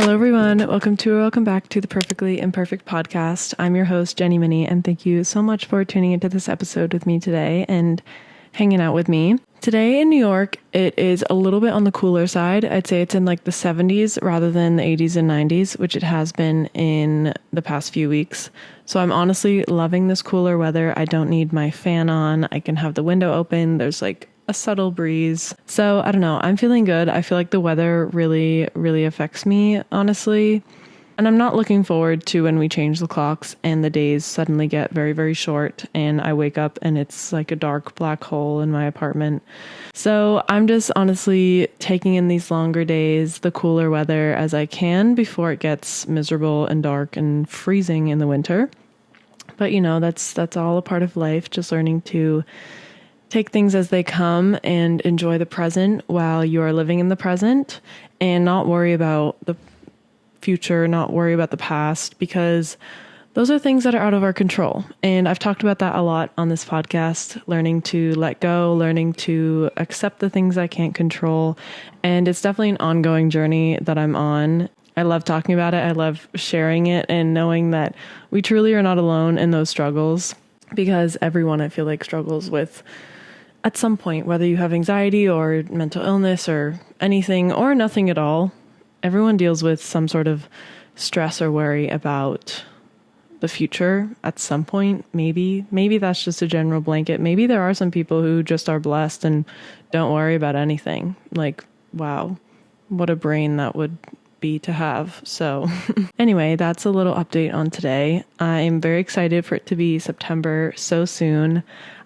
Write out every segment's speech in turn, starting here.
Hello, everyone. Welcome back to the Perfectly Imperfect podcast. I'm your host, Jenny Minnie, and thank you so much for tuning into this episode with me today and hanging out with me. Today in New York, it is a little bit on the cooler side. I'd say it's in like the 70s rather than the 80s and 90s, which it has been in the past few weeks. So I'm honestly loving this cooler weather. I don't need my fan on. I can have the window open. There's like a subtle breeze. So I don't know. I'm feeling good. I feel like the weather really, really affects me, honestly. And I'm not looking forward to when we change the clocks and the days suddenly get very, very short and I wake up and it's like a dark black hole in my apartment. So I'm just honestly taking in these longer days, the cooler weather as I can before it gets miserable and dark and freezing in the winter. But you know, that's all a part of life, just learning to take things as they come and enjoy the present while you are living in the present and not worry about the future, not worry about the past, because those are things that are out of our control. And I've talked about that a lot on this podcast, learning to let go, learning to accept the things I can't control. And it's definitely an ongoing journey that I'm on. I love talking about it. I love sharing it and knowing that we truly are not alone in those struggles, because everyone I feel like struggles with at some point, whether you have anxiety or mental illness or anything or nothing at all. Everyone deals with some sort of stress or worry about the future at some point. Maybe that's just a general blanket. Maybe there are some people who just are blessed and don't worry about anything. Like, wow, what a brain that would be to have. So anyway, that's a little update on today. I'm very excited for it to be September so soon.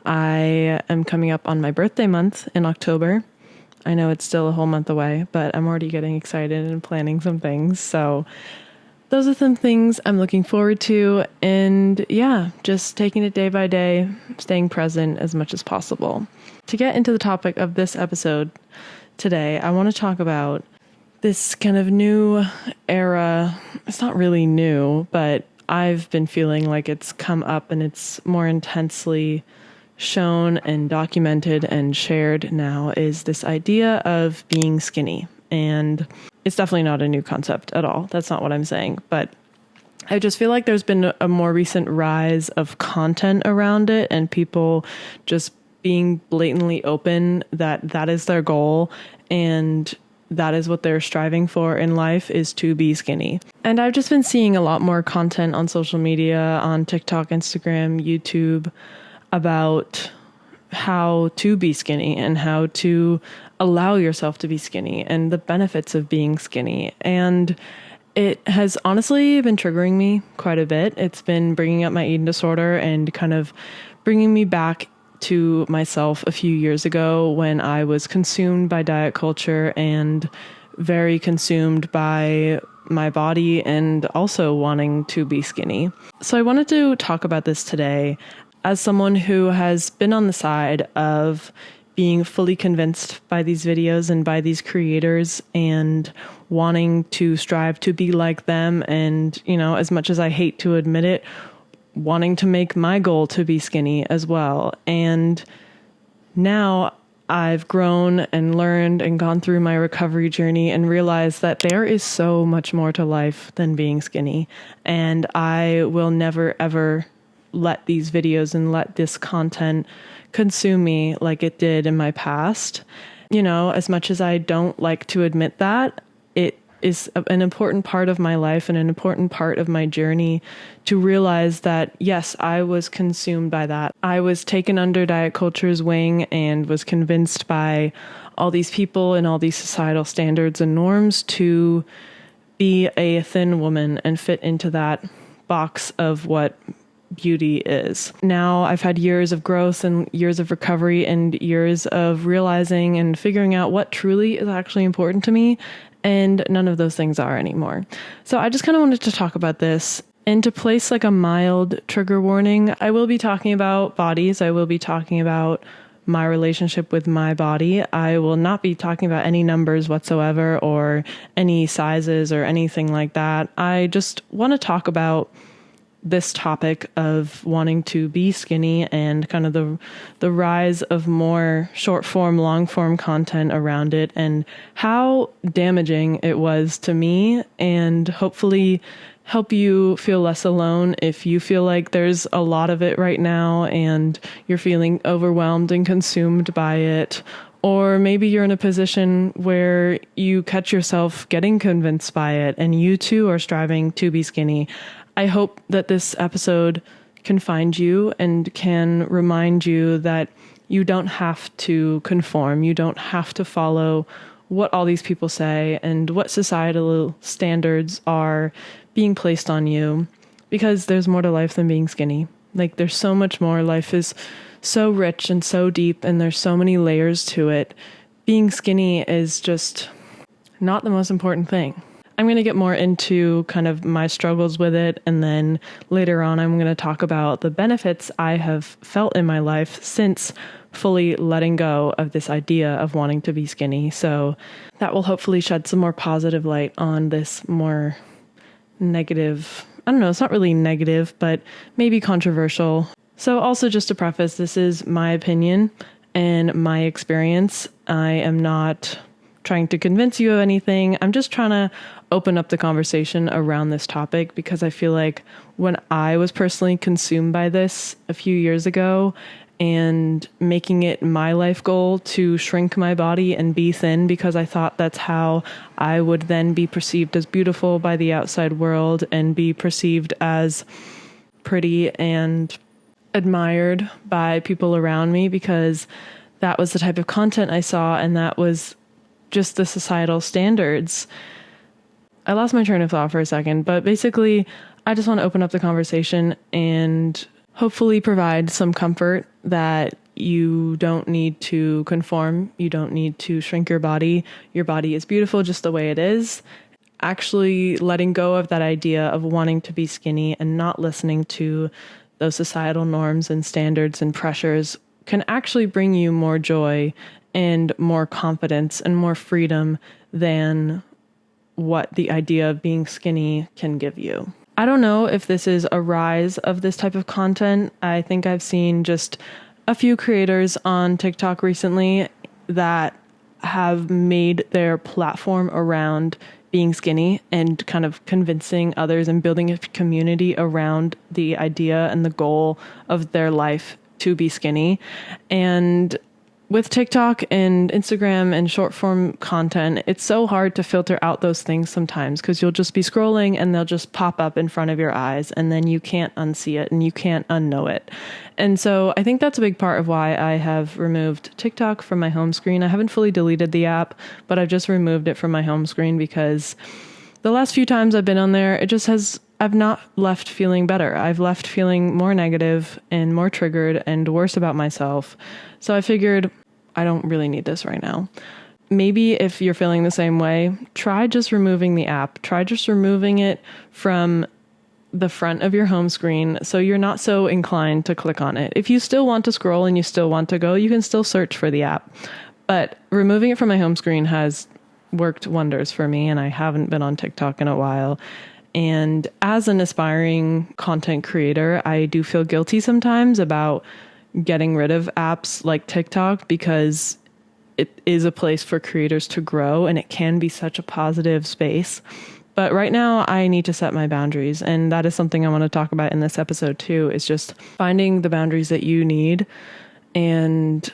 I am coming up on my birthday month in October. I know it's still a whole month away, but I'm already getting excited and planning some things. So those are some things I'm looking forward to. And yeah, just taking it day by day, staying present as much as possible. To get into the topic of this episode today, I want to talk about this kind of new era. It's not really new, but I've been feeling like it's come up and it's more intensely shown and documented and shared now, is this idea of being skinny. And it's definitely not a new concept at all. That's not what I'm saying. But I just feel like there's been a more recent rise of content around it and people just being blatantly open that that is their goal and that is what they're striving for in life, is to be skinny. And I've just been seeing a lot more content on social media, on TikTok, Instagram, YouTube, about how to be skinny and how to allow yourself to be skinny and the benefits of being skinny. And it has honestly been triggering me quite a bit. It's been bringing up my eating disorder and kind of bringing me back to myself a few years ago when I was consumed by diet culture and very consumed by my body and also wanting to be skinny. So I wanted to talk about this today as someone who has been on the side of being fully convinced by these videos and by these creators and wanting to strive to be like them. And, you know, as much as I hate to admit it, wanting to make my goal to be skinny as well. And now I've grown and learned and gone through my recovery journey and realized that there is so much more to life than being skinny. And I will never, ever let these videos and let this content consume me like it did in my past. You know, as much as I don't like to admit that, it is an important part of my life and an important part of my journey to realize that, yes, I was consumed by that. I was taken under diet culture's wing and was convinced by all these people and all these societal standards and norms to be a thin woman and fit into that box of what beauty is. Now I've had years of growth and years of recovery and years of realizing and figuring out what truly is actually important to me, and none of those things are anymore. So I just kind of wanted to talk about this and to place like a mild trigger warning. I will be talking about bodies. I will be talking about my relationship with my body. I will not be talking about any numbers whatsoever or any sizes or anything like that. I just want to talk about this topic of wanting to be skinny and kind of the rise of more short form, long form content around it, and how damaging it was to me, and hopefully help you feel less alone if you feel like there's a lot of it right now and you're feeling overwhelmed and consumed by it. Or maybe you're in a position where you catch yourself getting convinced by it and you too are striving to be skinny. I hope that this episode can find you and can remind you that you don't have to conform. You don't have to follow what all these people say and what societal standards are being placed on you, because there's more to life than being skinny. Like, there's so much more. Life is so rich and so deep, and there's so many layers to it. Being skinny is just not the most important thing. I'm going to get more into kind of my struggles with it, and then later on I'm going to talk about the benefits I have felt in my life since fully letting go of this idea of wanting to be skinny. So that will hopefully shed some more positive light on this more negative, I don't know, it's not really negative, but maybe controversial. So also, just to preface, this is my opinion and my experience. I am not trying to convince you of anything. I'm just trying to open up the conversation around this topic, because I feel like when I was personally consumed by this a few years ago and making it my life goal to shrink my body and be thin because I thought that's how I would then be perceived as beautiful by the outside world and be perceived as pretty and admired by people around me, because that was the type of content I saw and that was just the societal standards. I lost my train of thought for a second, but basically I just want to open up the conversation and hopefully provide some comfort that you don't need to conform. You don't need to shrink your body. Your body is beautiful just the way it is. Actually letting go of that idea of wanting to be skinny and not listening to those societal norms and standards and pressures can actually bring you more joy and more confidence and more freedom than what the idea of being skinny can give you. I don't know if this is a rise of this type of content. I think I've seen just a few creators on TikTok recently that have made their platform around being skinny and kind of convincing others and building a community around the idea and the goal of their life to be skinny. And with TikTok and Instagram and short form content, it's so hard to filter out those things sometimes, because you'll just be scrolling and they'll just pop up in front of your eyes and then you can't unsee it and you can't unknow it. And so I think that's a big part of why I have removed TikTok from my home screen. I haven't fully deleted the app, but I've just removed it from my home screen because the last few times I've been on there, I've not left feeling better. I've left feeling more negative and more triggered and worse about myself. So I figured I don't really need this right now. Maybe if you're feeling the same way, try just removing the app. Try just removing it from the front of your home screen so you're not so inclined to click on it. If you still want to scroll and you still want to go, you can still search for the app. But removing it from my home screen has worked wonders for me, and I haven't been on TikTok in a while. And as an aspiring content creator, I do feel guilty sometimes about getting rid of apps like TikTok, because it is a place for creators to grow and it can be such a positive space. But right now I need to set my boundaries, and that is something I want to talk about in this episode too, is just finding the boundaries that you need and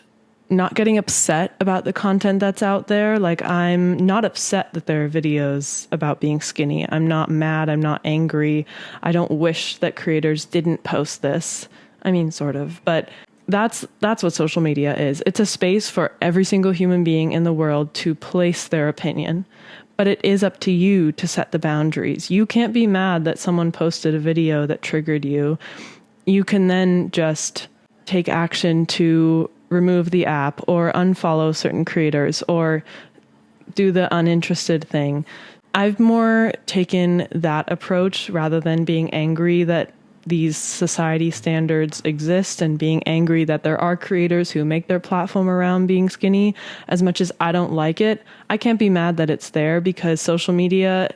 not getting upset about the content that's out there. Like, I'm not upset that there are videos about being skinny. I'm not mad. I'm not angry. I don't wish that creators didn't post this. I mean, sort of, but that's what social media is. It's a space for every single human being in the world to place their opinion, but it is up to you to set the boundaries. You can't be mad that someone posted a video that triggered you. You can then just take action to remove the app or unfollow certain creators or do the uninterested thing. I've more taken that approach rather than being angry that these society standards exist and being angry that there are creators who make their platform around being skinny. As much as I don't like it, I can't be mad that it's there, because social media,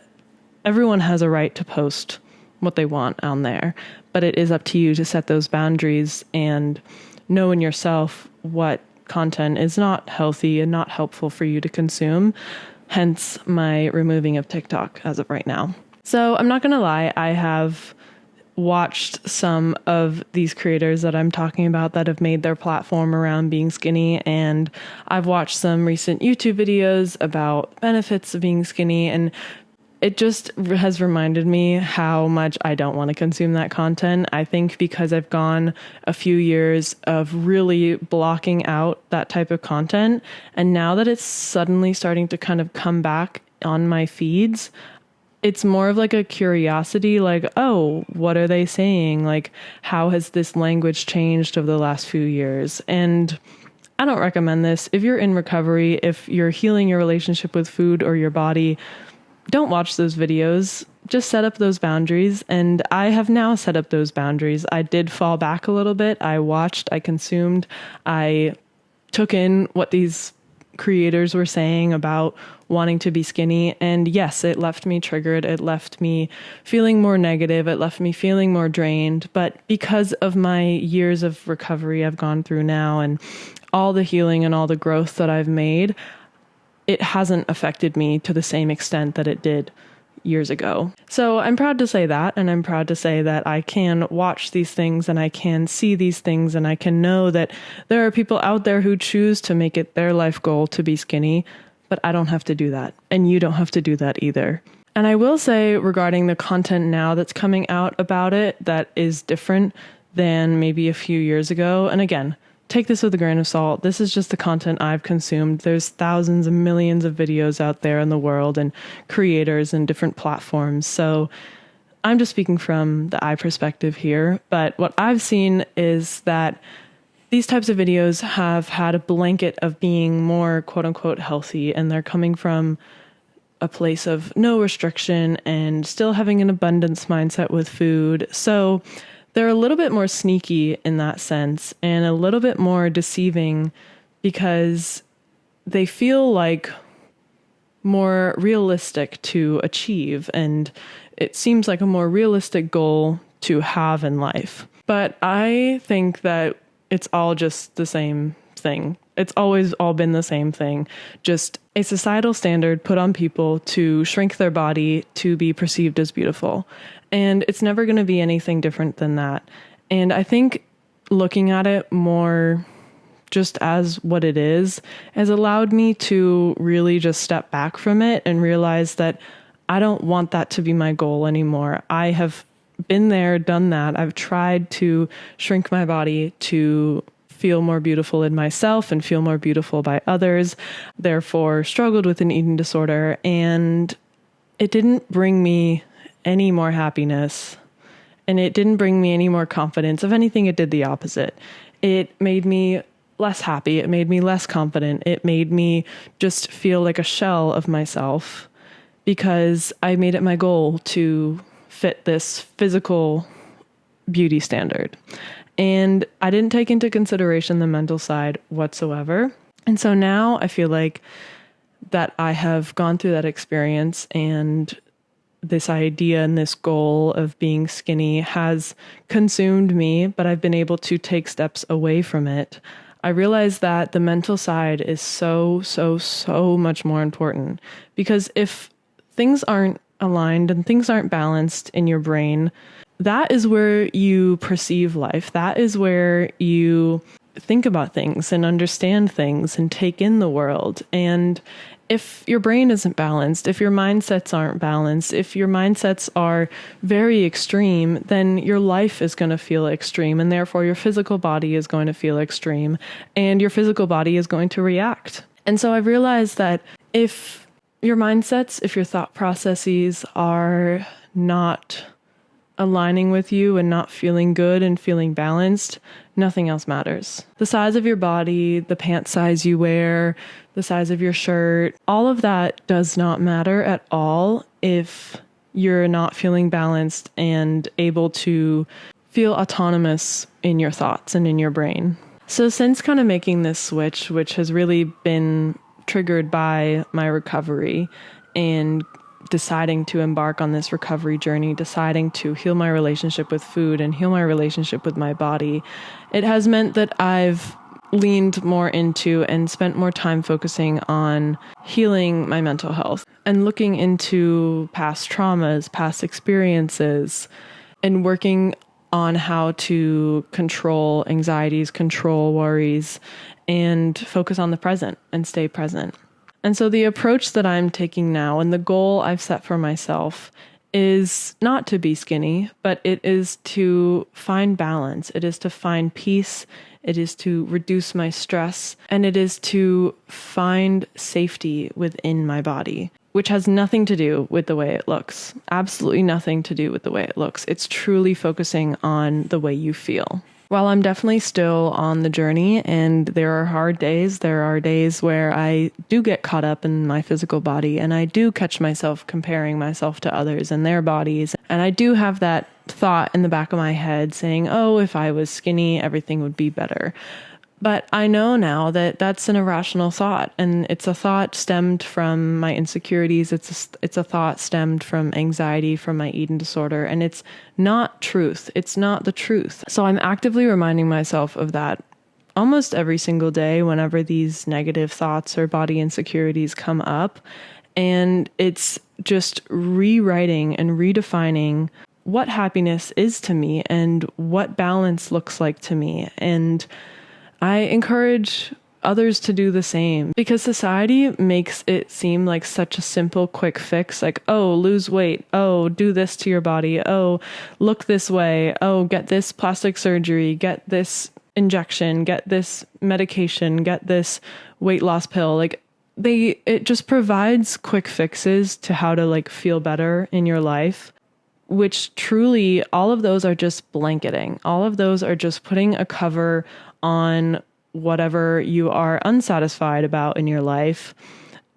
everyone has a right to post what they want on there. But it is up to you to set those boundaries and know in yourself what content is not healthy and not helpful for you to consume. Hence my removing of TikTok as of right now. So I'm not going to lie, I have watched some of these creators that I'm talking about that have made their platform around being skinny, and I've watched some recent YouTube videos about benefits of being skinny, and it just has reminded me how much I don't want to consume that content. I think because I've gone a few years of really blocking out that type of content, and now that it's suddenly starting to kind of come back on my feeds, it's more of like a curiosity, like, oh, what are they saying? Like, how has this language changed over the last few years? And I don't recommend this. If you're in recovery, if you're healing your relationship with food or your body, don't watch those videos. Just set up those boundaries. And I have now set up those boundaries. I did fall back a little bit. I watched, I consumed, I took in what these creators were saying about wanting to be skinny. And yes, it left me triggered. It left me feeling more negative. It left me feeling more drained. But because of my years of recovery I've gone through now and all the healing and all the growth that I've made, it hasn't affected me to the same extent that it did years ago. So I'm proud to say that, and I'm proud to say that I can watch these things and I can see these things and I can know that there are people out there who choose to make it their life goal to be skinny, but I don't have to do that, and you don't have to do that either. And I will say regarding the content now that's coming out about it that is different than maybe a few years ago, and again, take this with a grain of salt. This is just the content I've consumed. There's thousands and millions of videos out there in the world and creators and different platforms. So I'm just speaking from the I perspective here. But what I've seen is that these types of videos have had a blanket of being more quote unquote healthy, and they're coming from a place of no restriction and still having an abundance mindset with food. So they're a little bit more sneaky in that sense and a little bit more deceiving because they feel like more realistic to achieve, and it seems like a more realistic goal to have in life. But I think that it's all just the same thing. It's always all been the same thing, just a societal standard put on people to shrink their body to be perceived as beautiful. And it's never going to be anything different than that. And I think looking at it more just as what it is has allowed me to really just step back from it and realize that I don't want that to be my goal anymore. I have been there, done that. I've tried to shrink my body to feel more beautiful in myself and feel more beautiful by others, therefore struggled with an eating disorder. And it didn't bring me any more happiness, and it didn't bring me any more confidence. If anything, it did the opposite. It made me less happy. It made me less confident. It made me just feel like a shell of myself because I made it my goal to fit this physical beauty standard. And I didn't take into consideration the mental side whatsoever. And so now I feel like that I have gone through that experience, and this idea and this goal of being skinny has consumed me, but I've been able to take steps away from it. I realize that the mental side is so much more important, because if things aren't aligned and things aren't balanced in your brain, that is where you perceive life. That is where you think about things and understand things and take in the world. And if your brain isn't balanced, if your mindsets aren't balanced, if your mindsets are very extreme, then your life is going to feel extreme, and therefore your physical body is going to feel extreme, and your physical body is going to react. And so I've realized that if your mindsets, if your thought processes are not aligning with you and not feeling good and feeling balanced, nothing else matters. The size of your body, the pant size you wear, the size of your shirt, all of that does not matter at all if you're not feeling balanced and able to feel autonomous in your thoughts and in your brain. So since kind of making this switch, which has really been triggered by my recovery and deciding to embark on this recovery journey, deciding to heal my relationship with food and heal my relationship with my body, it has meant that I've leaned more into and spent more time focusing on healing my mental health and looking into past traumas, past experiences, and working on how to control anxieties, control worries, and focus on the present and stay present. And so the approach that I'm taking now and the goal I've set for myself is not to be skinny, but it is to find balance. It is to find peace. It is to reduce my stress. And it is to find safety within my body, which has nothing to do with the way it looks. Absolutely nothing to do with the way it looks. It's truly focusing on the way you feel. While I'm definitely still on the journey and there are hard days, there are days where I do get caught up in my physical body and I do catch myself comparing myself to others and their bodies. And I do have that thought in the back of my head saying, oh, if I was skinny, everything would be better. But I know now that that's an irrational thought, and it's a thought stemmed from my insecurities. It's a thought stemmed from anxiety, from my eating disorder, and it's not truth. It's not the truth. So I'm actively reminding myself of that almost every single day whenever these negative thoughts or body insecurities come up. And it's just rewriting and redefining what happiness is to me and what balance looks like to me. And I encourage others to do the same because society makes it seem like such a simple, quick fix. Like, oh, lose weight. Oh, do this to your body. Oh, look this way. Oh, get this plastic surgery. Get this injection. Get this medication. Get this weight loss pill. Like it just provides quick fixes to how to feel better in your life, which truly all of those are just blanketing. All of those are just putting a cover on whatever you are unsatisfied about in your life,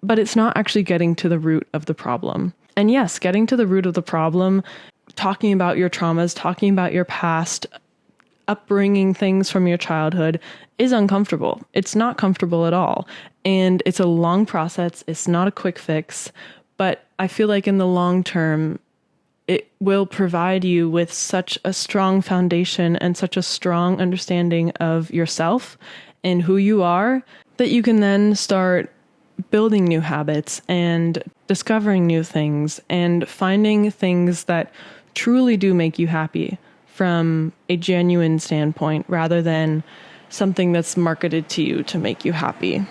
but it's not actually getting to the root of the problem. And yes, getting to the root of the problem, talking about your traumas, talking about your past, upbringing things from your childhood is uncomfortable. It's not comfortable at all. And it's a long process. It's not a quick fix, but I feel like in the long term, it will provide you with such a strong foundation and such a strong understanding of yourself and who you are that you can then start building new habits and discovering new things and finding things that truly do make you happy from a genuine standpoint rather than something that's marketed to you to make you happy.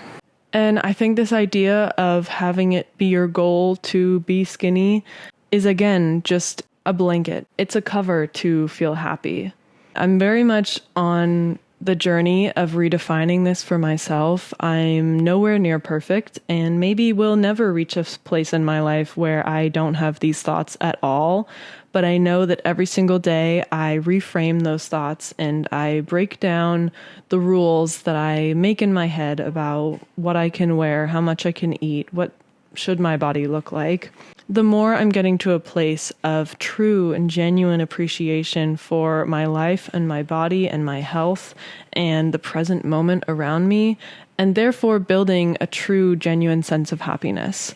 And I think this idea of having it be your goal to be skinny is, again, just a blanket. It's a cover to feel happy. I'm very much on the journey of redefining this for myself. I'm nowhere near perfect and maybe will never reach a place in my life where I don't have these thoughts at all. But I know that every single day I reframe those thoughts and I break down the rules that I make in my head about what I can wear, how much I can eat, what should my body look like. The more I'm getting to a place of true and genuine appreciation for my life and my body and my health and the present moment around me, and therefore building a true, genuine sense of happiness.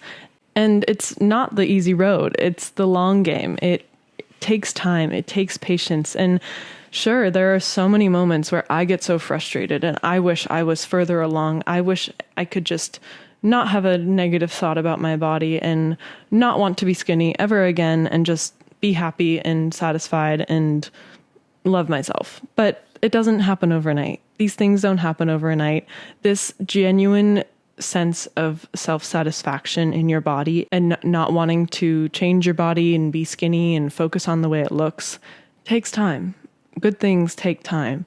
And it's not the easy road. It's the long game. It takes time. It takes patience. And sure, there are so many moments where I get so frustrated and I wish I was further along. I wish I could just not have a negative thought about my body and not want to be skinny ever again and just be happy and satisfied and love myself. But it doesn't happen overnight. These things don't happen overnight. This genuine sense of self-satisfaction in your body and not wanting to change your body and be skinny and focus on the way it looks takes time. Good things take time.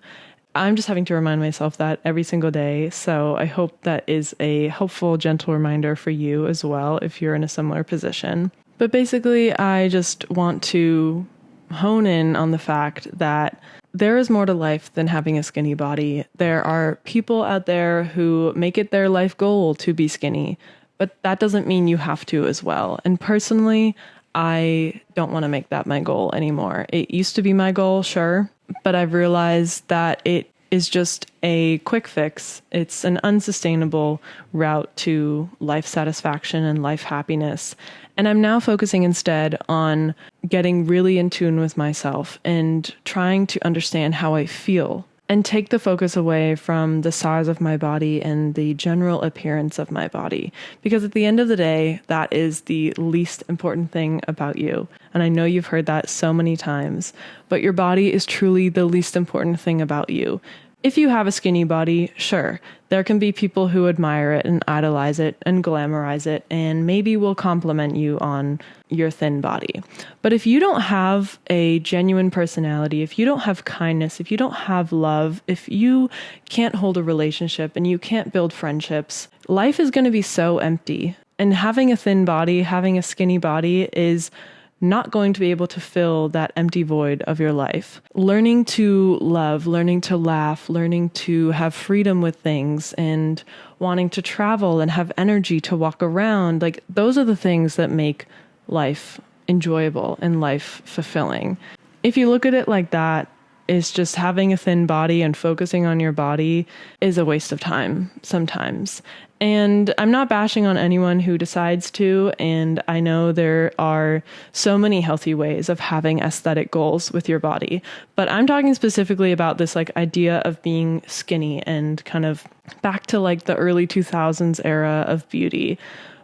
I'm just having to remind myself that every single day. So I hope that is a helpful, gentle reminder for you as well if you're in a similar position. But basically, I just want to hone in on the fact that there is more to life than having a skinny body. There are people out there who make it their life goal to be skinny, but that doesn't mean you have to as well. And personally, I don't want to make that my goal anymore. It used to be my goal, sure, but I've realized that it is just a quick fix. It's an unsustainable route to life satisfaction and life happiness. And I'm now focusing instead on getting really in tune with myself and trying to understand how I feel and take the focus away from the size of my body and the general appearance of my body. Because at the end of the day, that is the least important thing about you. And I know you've heard that so many times, but your body is truly the least important thing about you. If you have a skinny body, sure, there can be people who admire it and idolize it and glamorize it and maybe will compliment you on your thin body. But if you don't have a genuine personality, if you don't have kindness, if you don't have love, if you can't hold a relationship and you can't build friendships, life is going to be so empty. And having a thin body, having a skinny body is not going to be able to fill that empty void of your life. Learning to love, learning to laugh, learning to have freedom with things and wanting to travel and have energy to walk around, like those are the things that make life enjoyable and life fulfilling. If you look at it like that, it's just having a thin body and focusing on your body is a waste of time sometimes. And I'm not bashing on anyone who decides to, and I know there are so many healthy ways of having aesthetic goals with your body, but I'm talking specifically about this like idea of being skinny and kind of back to like the early 2000s era of beauty,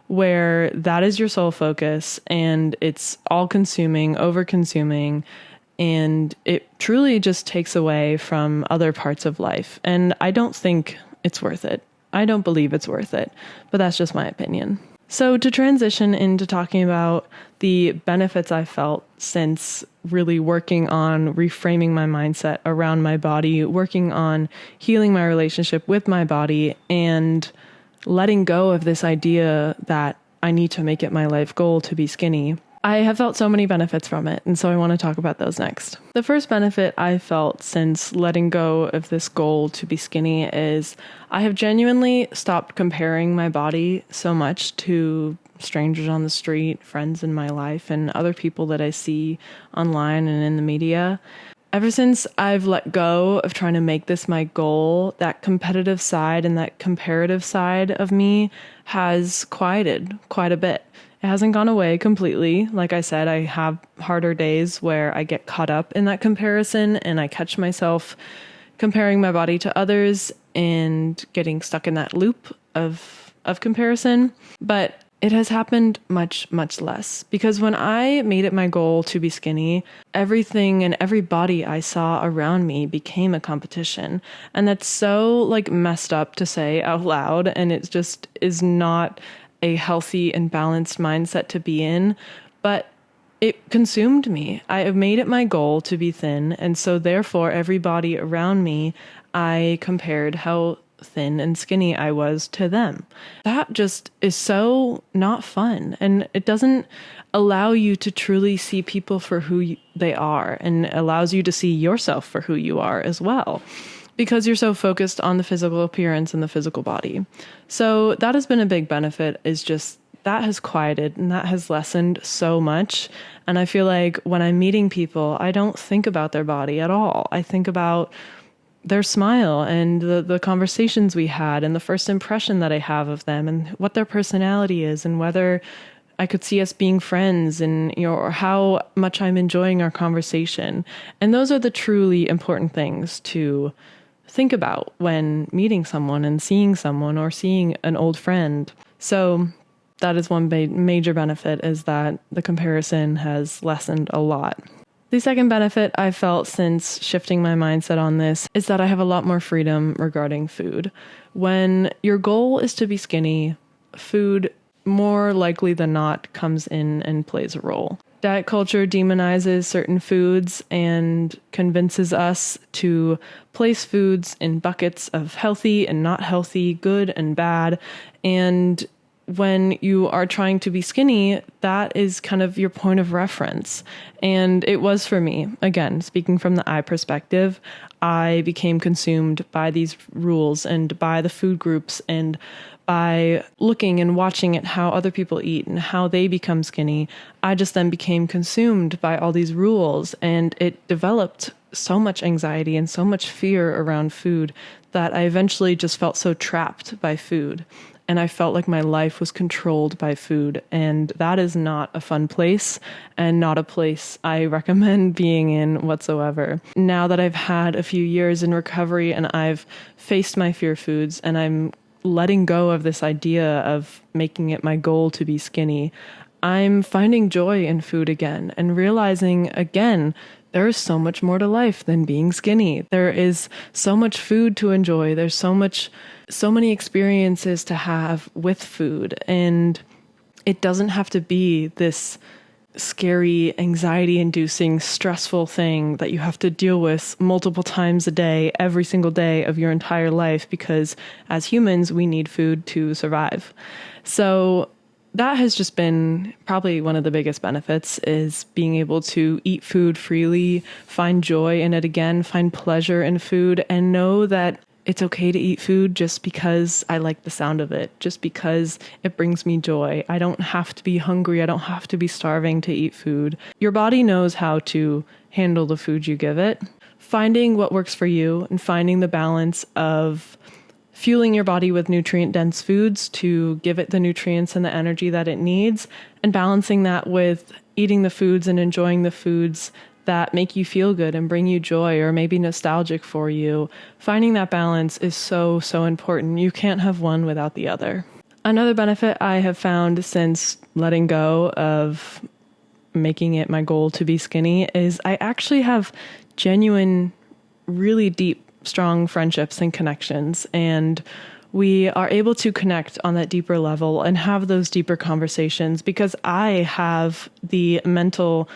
where that is your sole focus and it's all consuming, over consuming, and it truly just takes away from other parts of life. And I don't think it's worth it. I don't believe it's worth it, but that's just my opinion. So to transition into talking about the benefits I felt since really working on reframing my mindset around my body, working on healing my relationship with my body, and letting go of this idea that I need to make it my life goal to be skinny, I have felt so many benefits from it, and so I want to talk about those next. The first benefit I felt since letting go of this goal to be skinny is I have genuinely stopped comparing my body so much to strangers on the street, friends in my life, and other people that I see online and in the media. Ever since I've let go of trying to make this my goal, that competitive side and that comparative side of me has quieted quite a bit. It hasn't gone away completely. Like I said, I have harder days where I get caught up in that comparison and I catch myself comparing my body to others and getting stuck in that loop of comparison. But it has happened much, much less, because when I made it my goal to be skinny, everything and every body I saw around me became a competition. And that's so like messed up to say out loud. And it just is not a healthy and balanced mindset to be in, but it consumed me. I made it my goal to be thin. And so therefore everybody around me, I compared how thin and skinny I was to them. That just is so not fun. And it doesn't allow you to truly see people for who they are, and allows you to see yourself for who you are as well, because you're so focused on the physical appearance and the physical body. So that has been a big benefit, is just that has quieted and that has lessened so much. And I feel like when I'm meeting people, I don't think about their body at all. I think about their smile and the conversations we had and the first impression that I have of them and what their personality is and whether I could see us being friends and, you know, or how much I'm enjoying our conversation. And those are the truly important things to think about when meeting someone and seeing someone or seeing an old friend. So that is one major benefit, is that the comparison has lessened a lot. The second benefit I felt since shifting my mindset on this is that I have a lot more freedom regarding food. When your goal is to be skinny, food more likely than not comes in and plays a role. Diet culture demonizes certain foods and convinces us to place foods in buckets of healthy and not healthy, good and bad. And when you are trying to be skinny, that is kind of your point of reference. And it was for me. Again, speaking from the I perspective, I became consumed by these rules and by the food groups and by looking and watching at how other people eat and how they become skinny, I just then became consumed by all these rules, and it developed so much anxiety and so much fear around food that I eventually just felt so trapped by food. And I felt like my life was controlled by food. And that is not a fun place and not a place I recommend being in whatsoever. Now that I've had a few years in recovery and I've faced my fear foods and I'm letting go of this idea of making it my goal to be skinny, I'm finding joy in food again and realizing again, there is so much more to life than being skinny. There is so much food to enjoy. There's so many experiences to have with food. And it doesn't have to be this scary, anxiety-inducing, stressful thing that you have to deal with multiple times a day, every single day of your entire life, because as humans, we need food to survive. So that has just been probably one of the biggest benefits, is being able to eat food freely, find joy in it again, find pleasure in food, and know that it's okay to eat food just because I like the sound of it, just because it brings me joy. I don't have to be hungry. I don't have to be starving to eat food. Your body knows how to handle the food you give it. Finding what works for you and finding the balance of fueling your body with nutrient-dense foods to give it the nutrients and the energy that it needs, and balancing that with eating the foods and enjoying the foods that make you feel good and bring you joy or maybe nostalgic for you. Finding that balance is so, so important. You can't have one without the other. Another benefit I have found since letting go of making it my goal to be skinny is I actually have genuine, really deep, strong friendships and connections, and we are able to connect on that deeper level and have those deeper conversations because I have the mental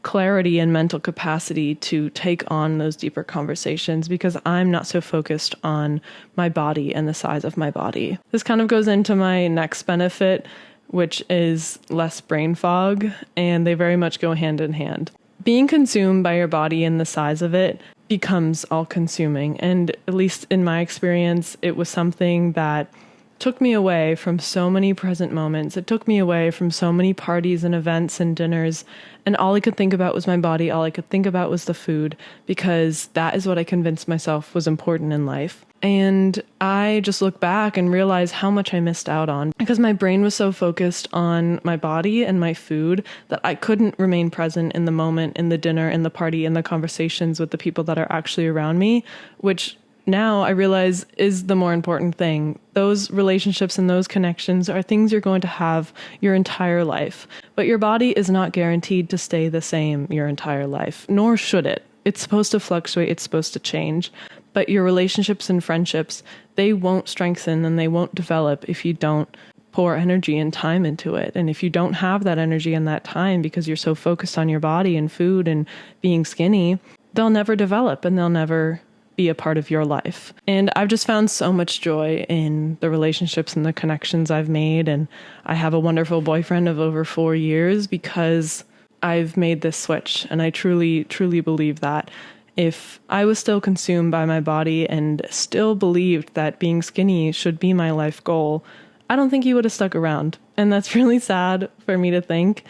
clarity and mental capacity to take on those deeper conversations because I'm not so focused on my body and the size of my body. This kind of goes into my next benefit, which is less brain fog, and they very much go hand in hand. Being consumed by your body and the size of it becomes all-consuming, and at least in my experience, it was something that took me away from so many present moments. It took me away from so many parties and events and dinners, and all I could think about was my body. All I could think about was the food, because that is what I convinced myself was important in life. And I just look back and realize how much I missed out on because my brain was so focused on my body and my food that I couldn't remain present in the moment, in the dinner, in the party, in the conversations with the people that are actually around me, which now I realize is the more important thing. Those relationships and those connections are things you're going to have your entire life. But your body is not guaranteed to stay the same your entire life, nor should it. It's supposed to fluctuate. It's supposed to change. But your relationships and friendships, they won't strengthen and they won't develop if you don't pour energy and time into it. And if you don't have that energy and that time because you're so focused on your body and food and being skinny, they'll never develop and they'll never be a part of your life. And I've just found so much joy in the relationships and the connections I've made. And I have a wonderful boyfriend of over 4 years because I've made this switch. And I truly, truly believe that if I was still consumed by my body and still believed that being skinny should be my life goal, I don't think he would have stuck around. And that's really sad for me to think,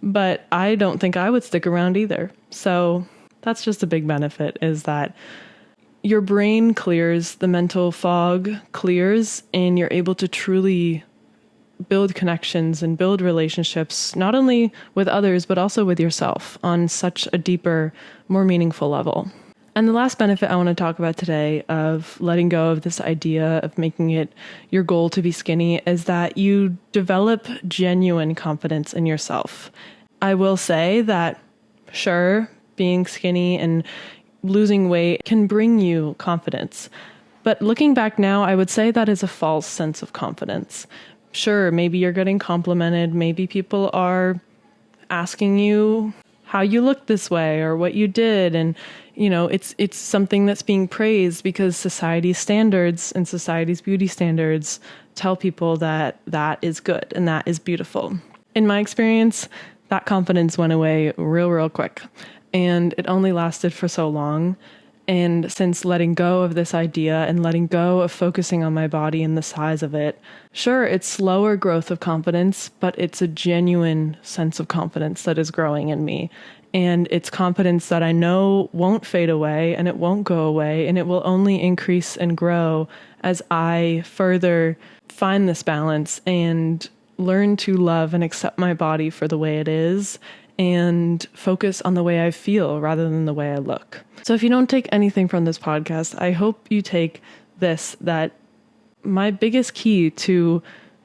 but I don't think I would stick around either. So that's just a big benefit, is that your brain clears, the mental fog clears, and you're able to truly build connections and build relationships, not only with others, but also with yourself on such a deeper, more meaningful level. And the last benefit I want to talk about today of letting go of this idea of making it your goal to be skinny is that you develop genuine confidence in yourself. I will say that, sure, being skinny and losing weight can bring you confidence. But looking back now, I would say that is a false sense of confidence. Sure, maybe you're getting complimented. Maybe people are asking you how you look this way or what you did. And, you know, it's something that's being praised because society's standards and society's beauty standards tell people that that is good and that is beautiful. In my experience, that confidence went away real quick. And it only lasted for so long. And since letting go of this idea and letting go of focusing on my body and the size of it, sure, it's slower growth of confidence, but it's a genuine sense of confidence that is growing in me. And it's confidence that I know won't fade away and it won't go away, and it will only increase and grow as I further find this balance and learn to love and accept my body for the way it is and focus on the way I feel rather than the way I look. So if you don't take anything from this podcast, I hope you take this, that my biggest key to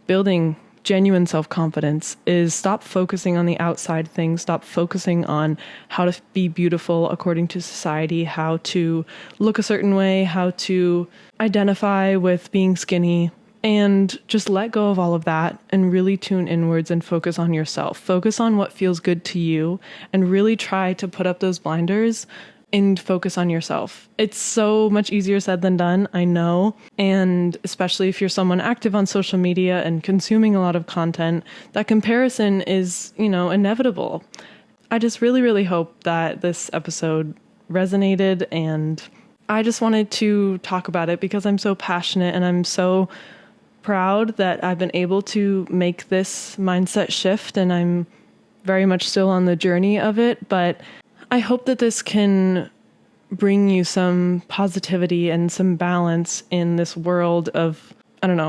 building genuine self-confidence is stop focusing on the outside things, stop focusing on how to be beautiful according to society, how to look a certain way, how to identify with being skinny, and just let go of all of that and really tune inwards and focus on yourself. Focus on what feels good to you and really try to put up those blinders and focus on yourself. It's so much easier said than done, I know. And especially if you're someone active on social media and consuming a lot of content, that comparison is, inevitable. I just really, really hope that this episode resonated, and I just wanted to talk about it because I'm so passionate and I'm so proud that I've been able to make this mindset shift, and I'm very much still on the journey of it, but I hope that this can bring you some positivity and some balance in this world of,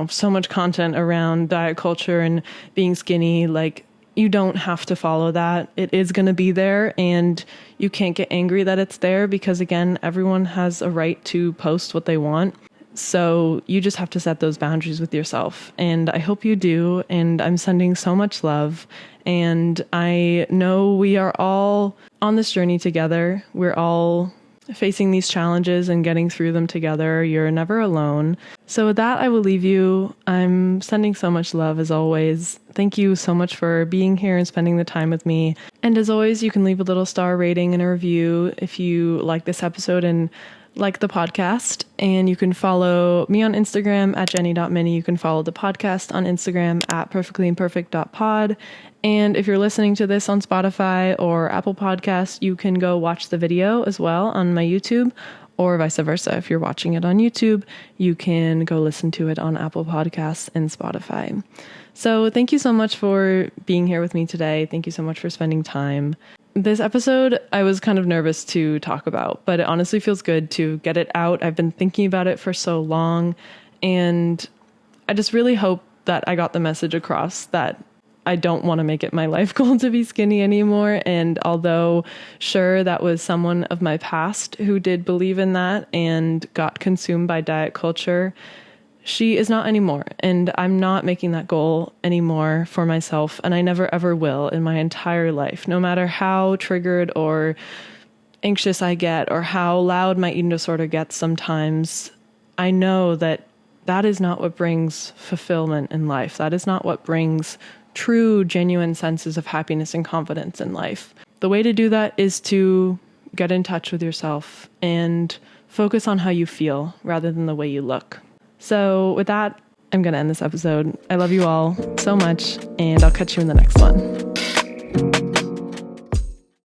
so much content around diet culture and being skinny. Like, you don't have to follow that. It is going to be there, and you can't get angry that it's there because, again, everyone has a right to post what they want. So you just have to set those boundaries with yourself. And I hope you do. And I'm sending so much love. And I know we are all on this journey together. We're all facing these challenges and getting through them together. You're never alone. So with that, I will leave you. I'm sending so much love as always. Thank you so much for being here and spending the time with me. And as always, you can leave a little star rating and a review if you like this episode and like the podcast. And you can follow me on Instagram at jenny.mini. You can follow the podcast on Instagram at perfectlyimperfect.pod. And if you're listening to this on Spotify or Apple Podcasts, you can go watch the video as well on my YouTube, or vice versa. If you're watching it on YouTube, you can go listen to it on Apple Podcasts and Spotify. So thank you so much for being here with me today. Thank you so much for spending time. This episode, I was kind of nervous to talk about, but it honestly feels good to get it out. I've been thinking about it for so long, and I just really hope that I got the message across that I don't want to make it my life goal to be skinny anymore. And although, sure, that was someone of my past who did believe in that and got consumed by diet culture, she is not anymore. And I'm not making that goal anymore for myself. And I never, ever will in my entire life. No matter how triggered or anxious I get or how loud my eating disorder gets sometimes, I know that that is not what brings fulfillment in life. That is not what brings true, genuine senses of happiness and confidence in life. The way to do that is to get in touch with yourself and focus on how you feel rather than the way you look. So with that, I'm going to end this episode. I love you all so much, and I'll catch you in the next one.